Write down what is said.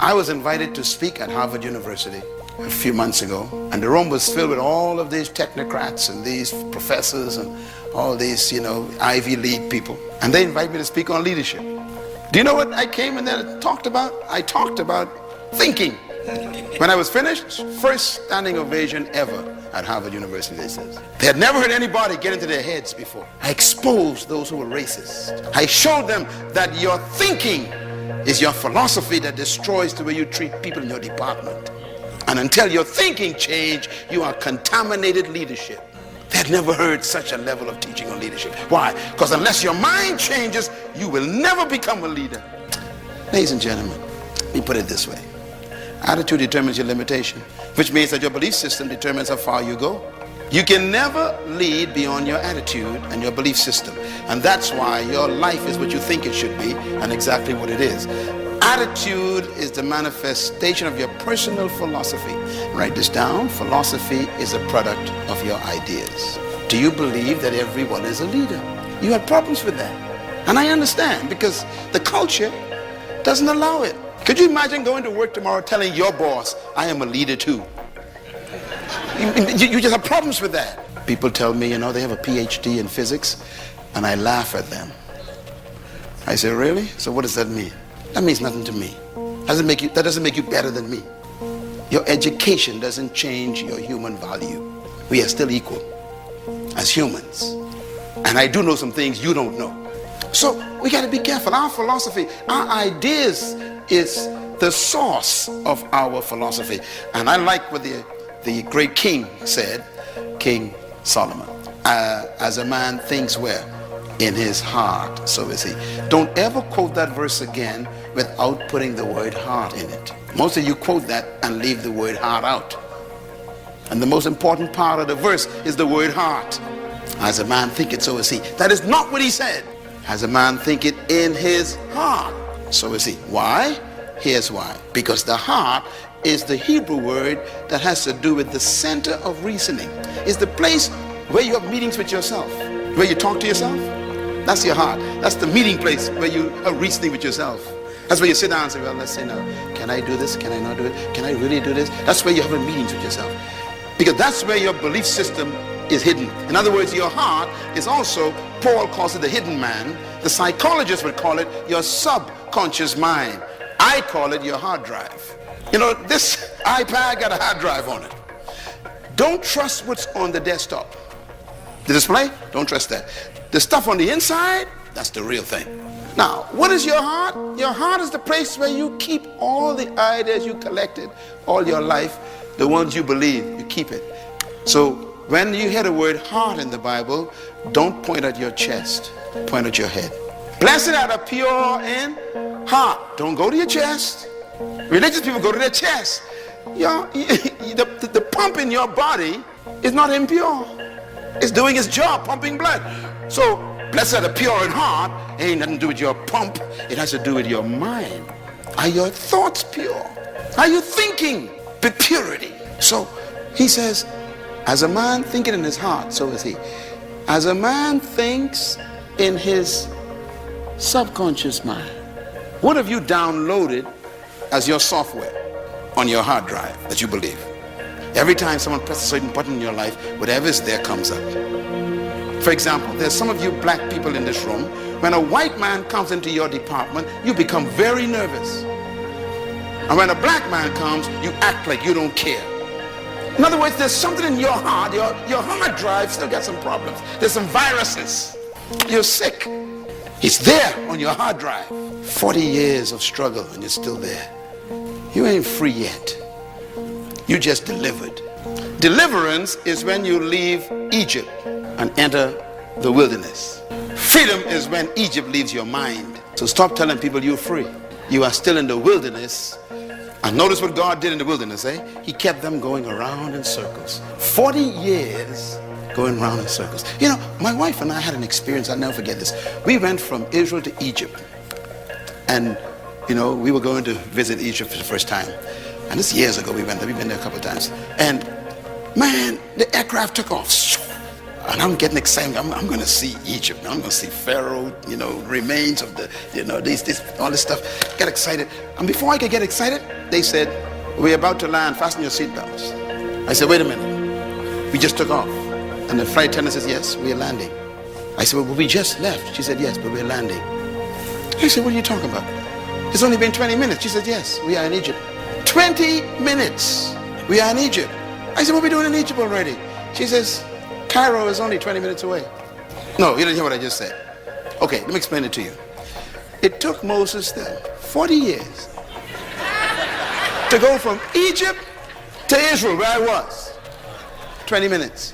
I was invited to speak at Harvard University a few months ago, and the room was filled with all of these technocrats and these professors and all these, Ivy League people. And they invited me to speak on leadership. Do you know what I came in there and talked about? I talked about thinking. When I was finished, first standing ovation ever at Harvard University, they said. They had never heard anybody get into their heads before. I exposed those who were racist. I showed them that your thinking is your philosophy that destroys the way you treat people in your department. And until your thinking change, you are contaminated leadership. They had never heard such a level of teaching on leadership. Why? Because unless your mind changes, you will never become a leader. Ladies and gentlemen, let me put it this way. Attitude determines your limitation, which means that your belief system determines how far you go. You can never lead beyond your attitude and your belief system. And that's why your life is what you think it should be and exactly what it is. Attitude is the manifestation of your personal philosophy. Write this down. Philosophy is a product of your ideas. Do you believe that everyone is a leader? You have problems with that. And I understand, because the culture doesn't allow it. Could you imagine going to work tomorrow telling your boss, I am a leader too? You just have problems with that. People tell me, they have a PhD in physics, and I laugh at them. I say, really? So what does that mean? That means nothing to me. That doesn't make you better than me. Your education doesn't change your human value. We are still equal as humans. And I do know some things you don't know. So we got to be careful. Our philosophy, our ideas is the source of our philosophy. And I like what the great king said, King Solomon. As a man thinks where? In his heart, so is he. Don't ever quote that verse again without putting the word heart in it. Most of you quote that and leave the word heart out. And the most important part of the verse is the word heart. As a man thinketh, so is he. That is not what he said. As a man thinketh in his heart, so is he. Why? Here's why. Because the heart is the Hebrew word that has to do with the center of reasoning. It's the place where you have meetings with yourself, where you talk to yourself. That's your heart. That's the meeting place where you are reasoning with yourself. That's where you sit down and say, well, let's say now, can I do this? Can I not do it? Can I really do this? That's where you're having meetings with yourself. Because that's where your belief system is hidden. In other words, your heart is also, Paul calls it the hidden man. The psychologists would call it your subconscious mind. I call it your hard drive. This iPad got a hard drive on it. Don't trust what's on the desktop. The display, don't trust that. The stuff on the inside, that's the real thing. Now, what is your heart? Your heart is the place where you keep all the ideas you collected all your life, the ones you believe, you keep it. So when you hear the word heart in the Bible, don't point at your chest, point at your head. Blessed are the pure in heart. Don't go to your chest. Religious people go to their chest. The pump in your body is not impure. It's doing its job, pumping blood. So, blessed are the pure in heart. It ain't nothing to do with your pump. It has to do with your mind. Are your thoughts pure? Are you thinking with purity? So, he says, as a man thinketh in his heart, so is he. As a man thinks in his subconscious mind. What have you downloaded as your software on your hard drive that you believe? Every time someone presses a certain button in your life, whatever is there comes up. For example, there's some of you black people in this room. When a white man comes into your department, you become very nervous. And when a black man comes, you act like you don't care. In other words, there's something in your heart, your hard drive still got some problems. There's some viruses. You're sick. It's there on your hard drive. 40 years of struggle and you're still there. You ain't free yet. You just delivered. Deliverance is when you leave Egypt and enter the wilderness. Freedom is when Egypt leaves your mind. So stop telling people you're free. You are still in the wilderness. And notice what God did in the wilderness, He kept them going around in circles. 40 years going around in circles. My wife and I had an experience, I'll never forget this. We went from Israel to Egypt. And, we were going to visit Egypt for the first time. And this years ago we went there. We've been there a couple of times. And man, the aircraft took off. And I'm getting excited. I'm going to see Egypt. I'm going to see Pharaoh, remains of the, all this stuff. Get excited. And before I could get excited, they said, we're about to land. Fasten your seatbelts. I said, wait a minute. We just took off. And the flight attendant says, yes, we are landing. I said, well, we just left. She said, yes, but we're landing. I said, what are you talking about? It's only been 20 minutes. She said, yes, we are in Egypt. 20 minutes. We are in Egypt. I said, what are we doing in Egypt already? She says, Cairo is only 20 minutes away. No, you didn't hear what I just said. Okay, let me explain it to you. It took Moses then 40 years to go from Egypt to Israel, where I was. 20 minutes.